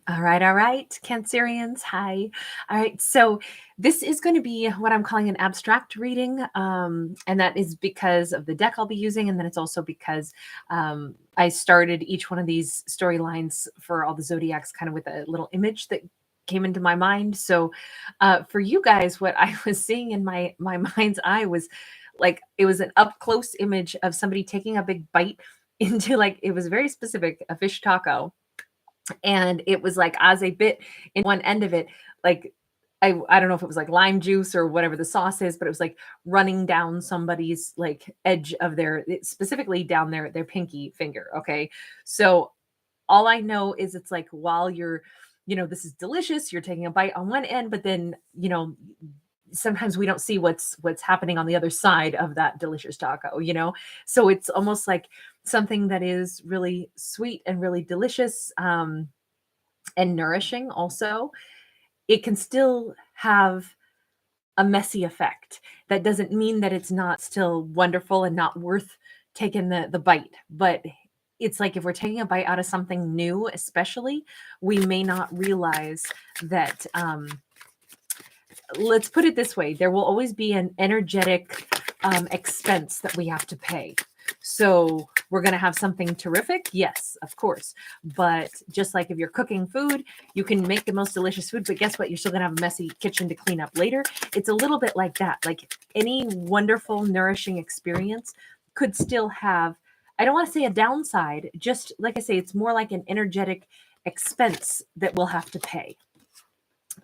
All right, Cancerians. Hi. All right, so this is going to be what I'm calling an abstract reading, and that is because of the deck I'll be using, and then it's also because I started each one of these storylines for all the zodiacs kind of with a little image that came into my mind. So for you guys, what I was seeing in my mind's eye was like it was an up close image of somebody taking a big bite into, like, it was very specific, a fish taco, and it was like as a bit in one end of it, like I don't know if it was like lime juice or whatever the sauce is, but it was like running down somebody's like edge of their, specifically down their pinky finger. Okay, so all I know is it's like while you're, this is delicious, you're taking a bite on one end, but then sometimes we don't see what's happening on the other side of that delicious taco. So it's almost like something that is really sweet and really delicious, and nourishing also. It can still have a messy effect. That doesn't mean that it's not still wonderful and not worth taking the bite, but it's like if we're taking a bite out of something new, especially, we may not realize that, let's put it this way, there will always be an energetic expense that we have to pay. So we're going to have something terrific. Yes, of course. But just like if you're cooking food, you can make the most delicious food, but guess what? You're still going to have a messy kitchen to clean up later. It's a little bit like that. Like any wonderful, nourishing experience could still have, I don't want to say a downside, just like I say, it's more like an energetic expense that we'll have to pay.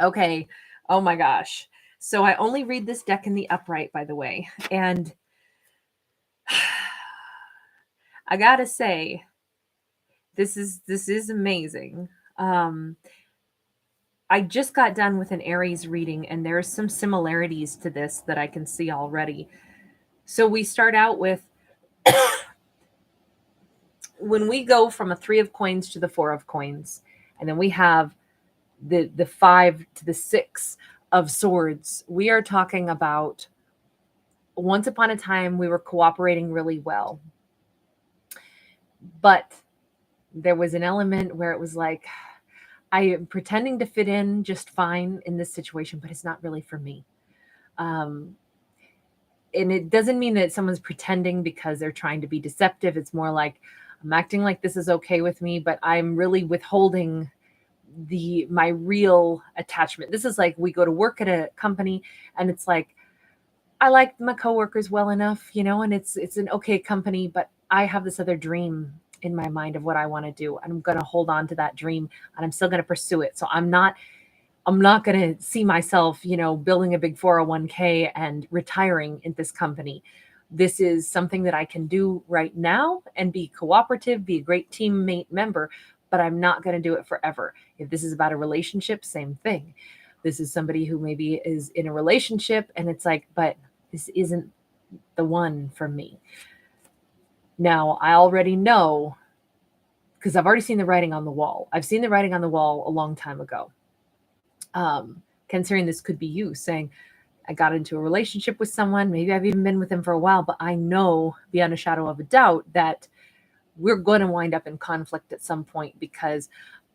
Okay. Oh my gosh. So I only read this deck in the upright, by the way. And I gotta say, this is amazing. I just got done with an Aries reading, and there's some similarities to this that I can see already. So we start out with when we go from a 3 of coins to the 4 of coins, and then we have the 5 to the 6 of swords. We are talking about once upon a time we were cooperating really well, but there was an element where it was like, I am pretending to fit in just fine in this situation, but it's not really for me. And it doesn't mean that someone's pretending because they're trying to be deceptive. It's more like I'm acting like this is okay with me, but I'm really withholding my real attachment. This is like we go to work at a company and it's like I like my coworkers well enough, and it's an okay company, but I have this other dream in my mind of what I want to do. And I'm going to hold on to that dream and I'm still going to pursue it. So I'm not going to see myself, building a big 401k and retiring in this company. This is something that I can do right now and be cooperative, be a great teammate member, but I'm not going to do it forever. If this is about a relationship, same thing. This is somebody who maybe is in a relationship and it's like, but this isn't the one for me. Now, I already know because I've already seen the writing on the wall. I've seen the writing on the wall a long time ago. Considering this could be you saying, I got into a relationship with someone, maybe I've even been with them for a while, but I know beyond a shadow of a doubt that we're going to wind up in conflict at some point because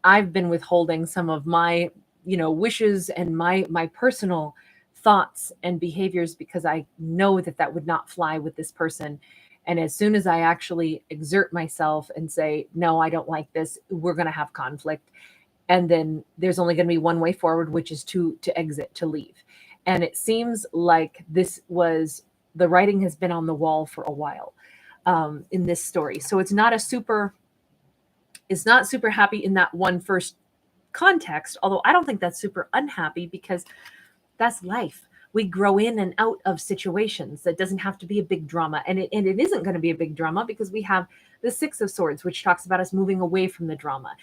I've been withholding some of my, wishes and my personal thoughts and behaviors because I know that would not fly with this person. And as soon as I actually exert myself and say, no, I don't like this, we're going to have conflict. And then there's only going to be one way forward, which is to exit, to leave. And it seems like the writing has been on the wall for a while in this story. So it's not super happy in that one first context, although I don't think that's super unhappy because that's life. We grow in and out of situations. That doesn't have to be a big drama. And it isn't going to be a big drama because we have the 6 of Swords, which talks about us moving away from the drama.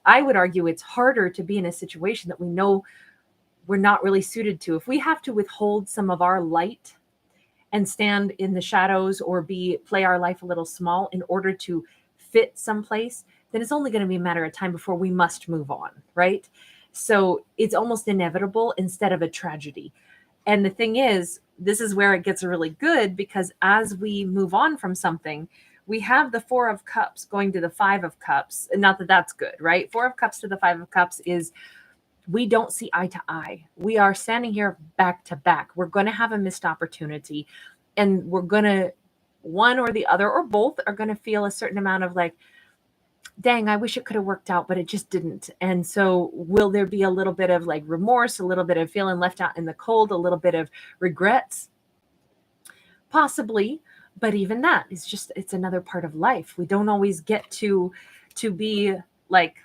I would argue it's harder to be in a situation that we know we're not really suited to. If we have to withhold some of our light and stand in the shadows or play our life a little small in order to fit someplace, then it's only going to be a matter of time before we must move on, right? So it's almost inevitable instead of a tragedy. And the thing is, this is where it gets really good because as we move on from something, we have the Four of Cups going to the Five of Cups. Not that that's good, right? Four of Cups to the Five of Cups is we don't see eye to eye. We are standing here back to back. We're going to have a missed opportunity, and we're going to, one or the other or both are going to feel a certain amount of like, dang, I wish it could have worked out, but it just didn't. And so will there be a little bit of like remorse, a little bit of feeling left out in the cold, a little bit of regrets? Possibly. But even that is just, it's another part of life. We don't always get to be like,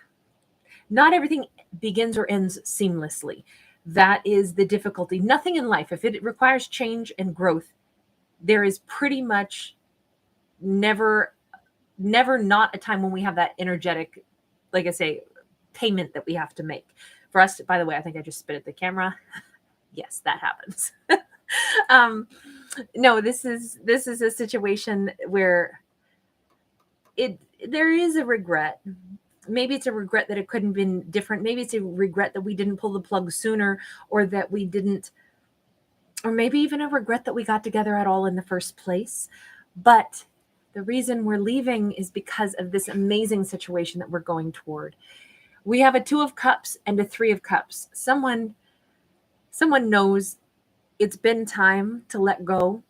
not everything begins or ends seamlessly. That is the difficulty. Nothing in life, if it requires change and growth, there is pretty much never not a time when we have that energetic, like I say, payment that we have to make. For us, by the way, I think I just spit at the camera. Yes, that happens. No, this is a situation where there is a regret. Maybe it's a regret that it couldn't have been different. Maybe it's a regret that we didn't pull the plug sooner, or that we didn't, or maybe even a regret that we got together at all in the first place. But the reason we're leaving is because of this amazing situation that we're going toward. We have a Two of Cups and a Three of Cups. Someone knows it's been time to let go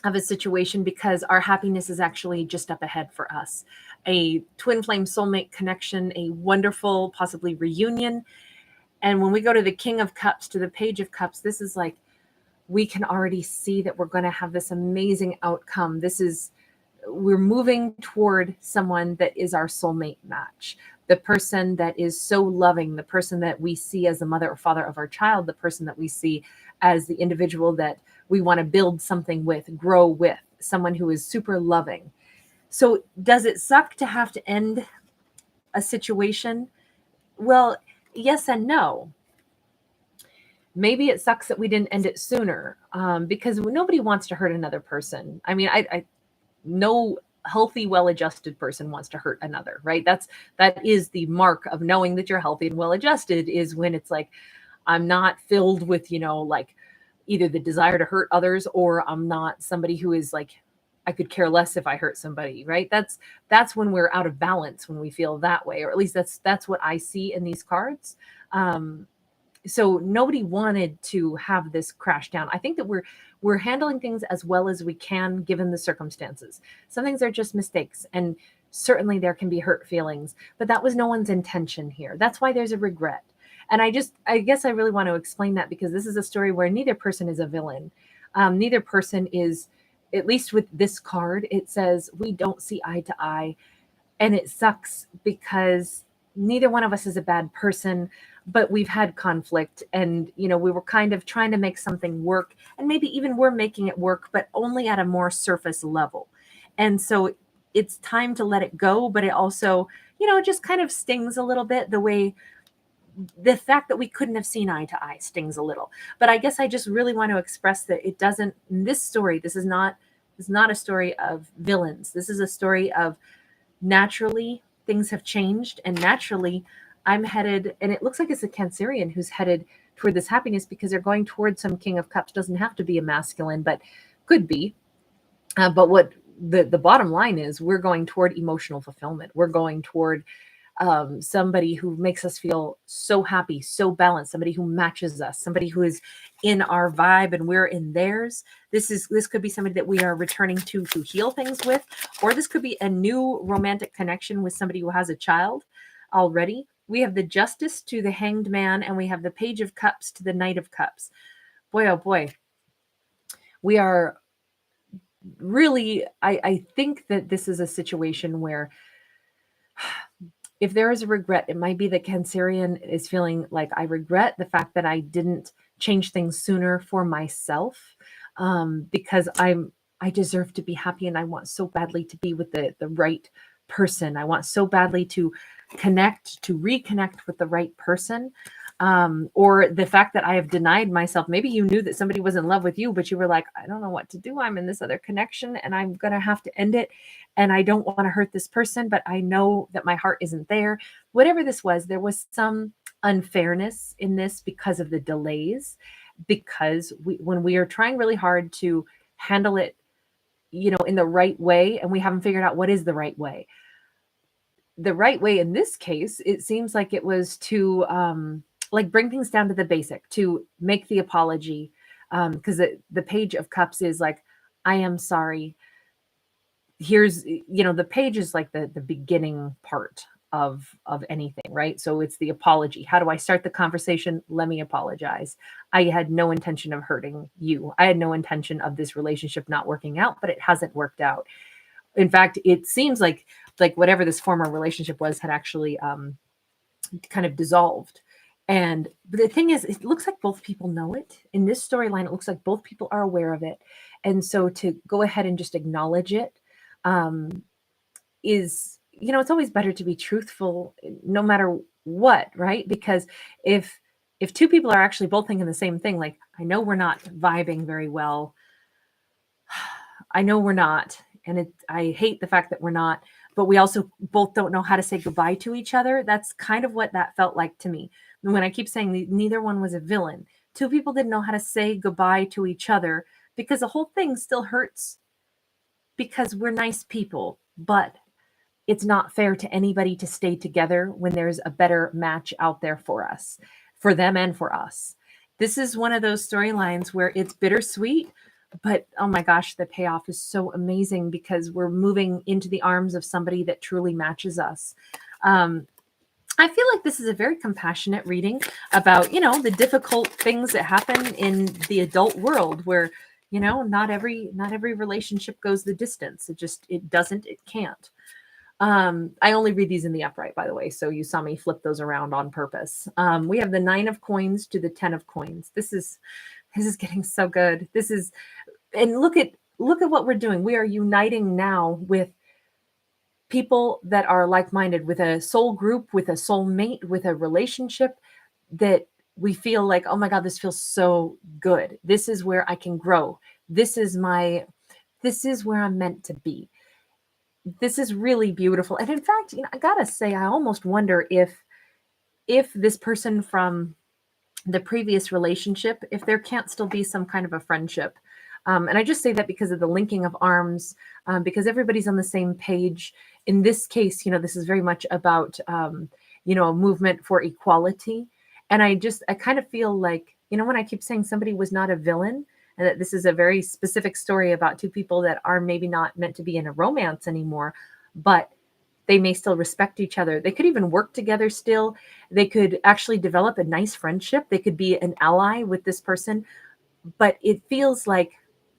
of a situation because our happiness is actually just up ahead for us. A twin flame soulmate connection, a wonderful, possibly reunion. And when we go to the King of Cups to the Page of Cups, this is like, we can already see that we're going to have this amazing outcome. We're moving toward someone that is our soulmate match. The person that is so loving, the person that we see as the mother or father of our child, the person that we see as the individual that we want to build something with, grow with, someone who is super loving. So does it suck to have to end a situation? Well, yes and no. Maybe it sucks that we didn't end it sooner, because nobody wants to hurt another person. I mean, no healthy, well-adjusted person wants to hurt another, right? That is the mark of knowing that you're healthy and well-adjusted, is when it's like, I'm not filled with, like either the desire to hurt others, or I'm not somebody who is like, I could care less if I hurt somebody, right? That's when we're out of balance, when we feel that way, or at least that's what I see in these cards. So nobody wanted to have this crash down. I think that we're handling things as well as we can given the circumstances. Some things are just mistakes, and certainly there can be hurt feelings, but that was no one's intention here. That's why there's a regret. And I guess I really want to explain that, because this is a story where neither person is a villain. Neither person is, at least with this card, it says we don't see eye to eye. And it sucks because neither one of us is a bad person, but we've had conflict, and, we were kind of trying to make something work, and maybe even we're making it work, but only at a more surface level. And so it's time to let it go. But it also, it just kind of stings a little bit, the fact that we couldn't have seen eye to eye stings a little. But I guess I just really want to express that it doesn't, in this story, this is not a story of villains. This is a story of, naturally things have changed, and naturally I'm headed, and it looks like it's a Cancerian who's headed toward this happiness, because they're going toward some King of Cups. Doesn't have to be a masculine, but could be. But what the bottom line is, we're going toward emotional fulfillment. We're going toward somebody who makes us feel so happy, so balanced, somebody who matches us, somebody who is in our vibe and we're in theirs. This could be somebody that we are returning to heal things with, or this could be a new romantic connection with somebody who has a child already. We have the Justice to the Hanged Man, and we have the Page of Cups to the Knight of Cups. Boy, oh boy. We are really, I think that this is a situation where, if there is a regret, it might be that Cancerian is feeling like, I regret the fact that I didn't change things sooner for myself, because I deserve to be happy, and I want so badly to be with the right person. I want so badly to reconnect with the right person. Or the fact that I have denied myself. Maybe you knew that somebody was in love with you, but you were like, I don't know what to do. I'm in this other connection, and I'm going to have to end it. And I don't want to hurt this person, but I know that my heart isn't there. Whatever this was, there was some unfairness in this because of the delays, because when we are trying really hard to handle it in the right way, and we haven't figured out what is the right way. The right way in this case, it seems like it was to like bring things down to the basic, to make the apology, because the Page of Cups is like, I am sorry. Here's, the page is like the beginning part of anything, right? So it's the apology. How do I start the conversation? Let me apologize. I had no intention of hurting you. I had no intention of this relationship not working out, but it hasn't worked out. In fact, it seems like whatever this former relationship was had actually kind of dissolved. And but the thing is, it looks like both people know it. In this storyline, it looks like both people are aware of it. And so to go ahead and just acknowledge it is, it's always better to be truthful no matter what, right? Because if two people are actually both thinking the same thing, like, I know we're not vibing very well. I know we're not. And I hate the fact that we're not, but we also both don't know how to say goodbye to each other. That's kind of what that felt like to me. And when I keep saying neither one was a villain, two people didn't know how to say goodbye to each other, because the whole thing still hurts because we're nice people, but it's not fair to anybody to stay together when there's a better match out there for us, for them and for us. This is one of those storylines where it's bittersweet, but oh my gosh, the payoff is so amazing because we're moving into the arms of somebody that truly matches us. I feel like this is a very compassionate reading about, the difficult things that happen in the adult world where, not every relationship goes the distance. It can't. I only read these in the upright, by the way, so you saw me flip those around on purpose. We have the 9 of coins to the 10 of coins. This is getting so good. And look at what we're doing. We are uniting now with people that are like-minded, with a soul group, with a soulmate, with a relationship that we feel like, oh my God, this feels so good. This is where I can grow. This is where I'm meant to be. This is really beautiful. And in fact, I gotta say, I almost wonder if this person from the previous relationship, if there can't still be some kind of a friendship. And I just say that because of the linking of arms, because everybody's on the same page. In this case, this is very much about, a movement for equality. And I kind of feel like, when I keep saying somebody was not a villain, and that this is a very specific story about two people that are maybe not meant to be in a romance anymore, but they may still respect each other. They could even work together still. They could actually develop a nice friendship. They could be an ally with this person, but it feels like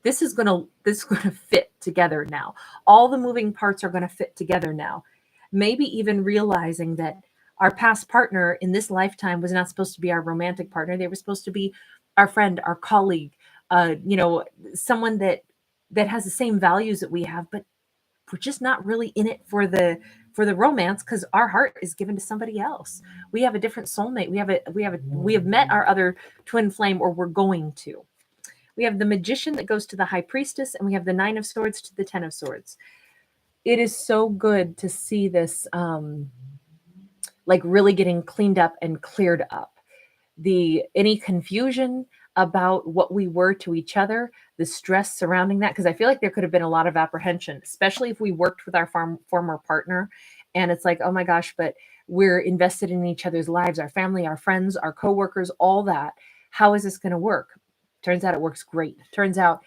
this is going to fit together now. All the moving parts are going to fit together now. Maybe even realizing that our past partner in this lifetime was not supposed to be our romantic partner. They were supposed to be our friend, our colleague, someone that has the same values that we have, but we're just not really in it for the romance because our heart is given to somebody else. We have a different soulmate. We have met our other twin flame, or we're going to. We have the Magician that goes to the High Priestess, and we have the 9 of Swords to the 10 of Swords. It is so good to see this like really getting cleaned up and cleared up. Any confusion about what we were to each other, the stress surrounding that, because I feel like there could have been a lot of apprehension, especially if we worked with our former partner. And it's like, oh my gosh, but we're invested in each other's lives, our family, our friends, our coworkers, all that. How is this going to work? Turns out it works great. Turns out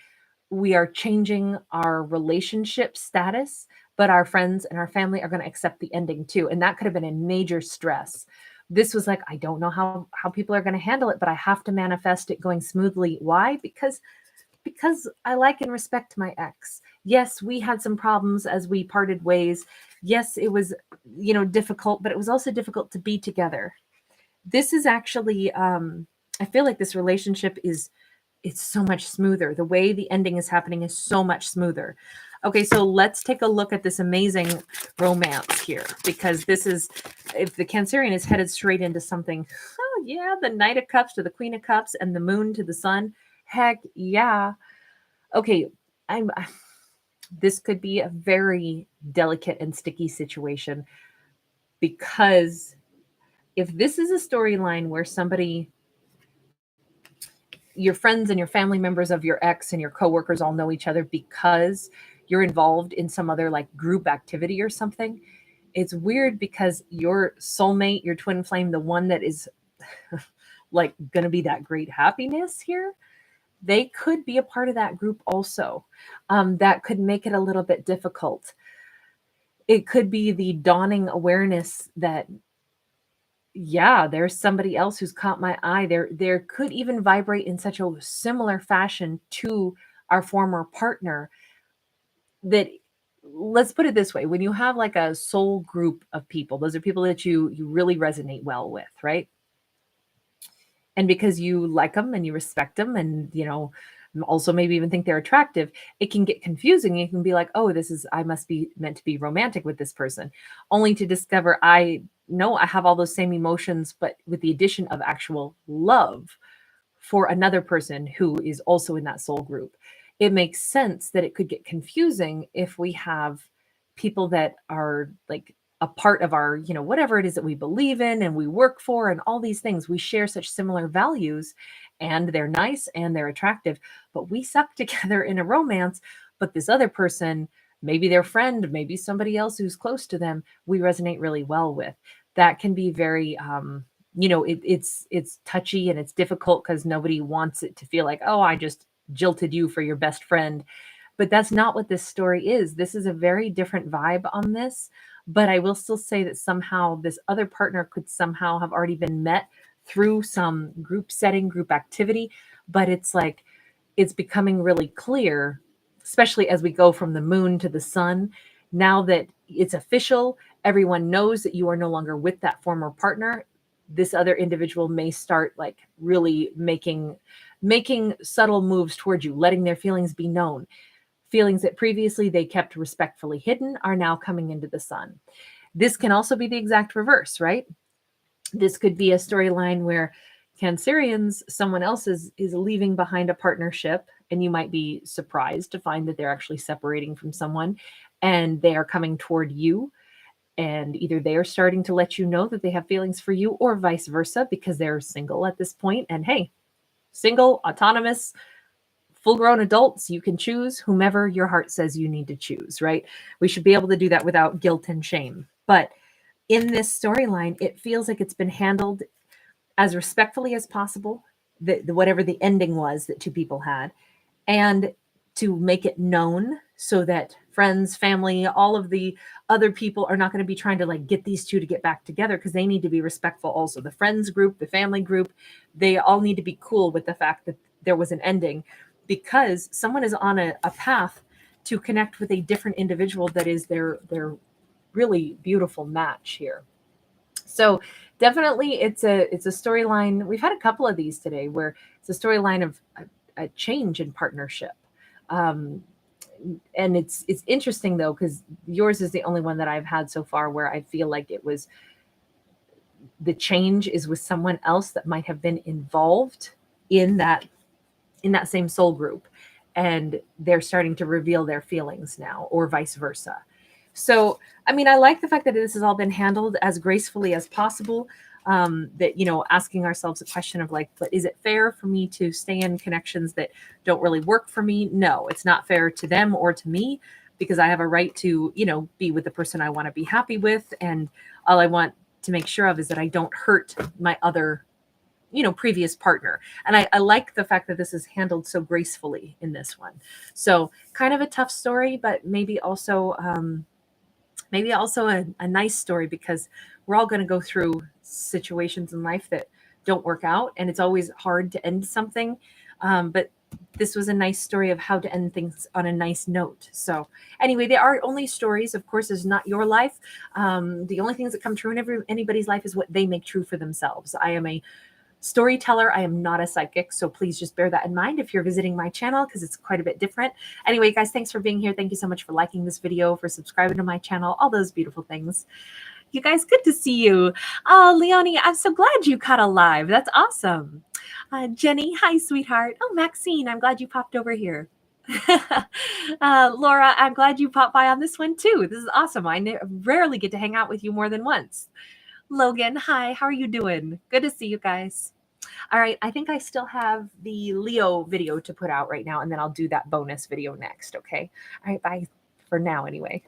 we are changing our relationship status, but our friends and our family are going to accept the ending too. And that could have been a major stress. This was like, I don't know how people are going to handle it, but I have to manifest it going smoothly. Why? Because I like and respect my ex. Yes, we had some problems as we parted ways. Yes, it was, difficult, but it was also difficult to be together. This is actually, I feel like this relationship it's so much smoother. The way the ending is happening is so much smoother. Okay, so let's take a look at this amazing romance here, because this is, if the Cancerian is headed straight into something, oh yeah, the Knight of Cups to the Queen of Cups and the Moon to the Sun. Heck yeah. Okay, this could be a very delicate and sticky situation, because if this is a storyline where your friends and your family members of your ex and your coworkers all know each other because you're involved in some other like group activity or something, it's weird because your soulmate, your twin flame, the one that is like going to be that great happiness here, they could be a part of that group also. That could make it a little bit difficult. It could be the dawning awareness that, yeah, there's somebody else who's caught my eye. There could even vibrate in such a similar fashion to our former partner that, let's put it this way, when you have like a soul group of people, those are people that you really resonate well with, right? And because you like them and you respect them and, also maybe even think they're attractive, it can get confusing. You can be like, oh, I must be meant to be romantic with this person, only to discover I know I have all those same emotions, but with the addition of actual love for another person who is also in that soul group. It makes sense that it could get confusing if we have people that are like a part of our, whatever it is that we believe in and we work for and all these things. We share such similar values and they're nice and they're attractive, but we suck together in a romance. But this other person, maybe their friend, maybe somebody else who's close to them, we resonate really well with. That can be very, it's touchy and it's difficult because nobody wants it to feel like, oh, I just jilted you for your best friend. But that's not what this story is. This is a very different vibe on this. But I will still say that somehow this other partner could somehow have already been met through some group setting, group activity. But it's like, it's becoming really clear, especially as we go from the moon to the sun. Now that it's official, everyone knows that you are no longer with that former partner. This other individual may start like really making subtle moves towards you, letting their feelings be known. Feelings that previously they kept respectfully hidden are now coming into the sun. This can also be the exact reverse, right? This could be a storyline where Cancerians, someone else is leaving behind a partnership, and you might be surprised to find that they're actually separating from someone and they are coming toward you. And either they are starting to let you know that they have feelings for you or vice versa because they're single at this point. And hey, single, autonomous, full-grown adults, you can choose whomever your heart says you need to choose, right? We should be able to do that without guilt and shame. But in this storyline, it feels like it's been handled as respectfully as possible, whatever the ending was that two people had, and to make it known so that friends, family, all of the other people are not going to be trying to like get these two to get back together, because they need to be respectful also. The friends group, the family group, they all need to be cool with the fact that there was an ending, because someone is on a path to connect with a different individual that is their really beautiful match here. So definitely it's a storyline. We've had a couple of these today where it's a storyline of a change in partnership. And it's interesting though, because yours is the only one that I've had so far where I feel like it was, the change is with someone else that might have been involved in that same soul group, and they're starting to reveal their feelings now, or vice versa. So, I mean, I like the fact that this has all been handled as gracefully as possible. That, asking ourselves a question of like, but is it fair for me to stay in connections that don't really work for me? No, it's not fair to them or to me, because I have a right to, be with the person I want to be happy with. And all I want to make sure of is that I don't hurt my other previous partner. And I like the fact that this is handled so gracefully in this one. So kind of a tough story, but maybe also a nice story, because we're all going to go through situations in life that don't work out, and it's always hard to end something. But this was a nice story of how to end things on a nice note. So anyway, they are only stories. Of course, it's not your life. The only things that come true in anybody's life is what they make true for themselves. I am a storyteller. I am not a psychic. So please just bear that in mind if you're visiting my channel, because it's quite a bit different. Anyway, guys, thanks for being here. Thank you so much for liking this video, for subscribing to my channel, all those beautiful things. You guys, good to see you. Oh, Leonie, I'm so glad you caught a live. That's awesome. Jenny, hi, sweetheart. Oh, Maxine, I'm glad you popped over here. Laura, I'm glad you popped by on this one too. This is awesome. I rarely get to hang out with you more than once. Logan, hi, how are you doing? Good to see you guys. All right. I think I still have the Leo video to put out right now, and then I'll do that bonus video next. Okay. All right. Bye for now, anyway.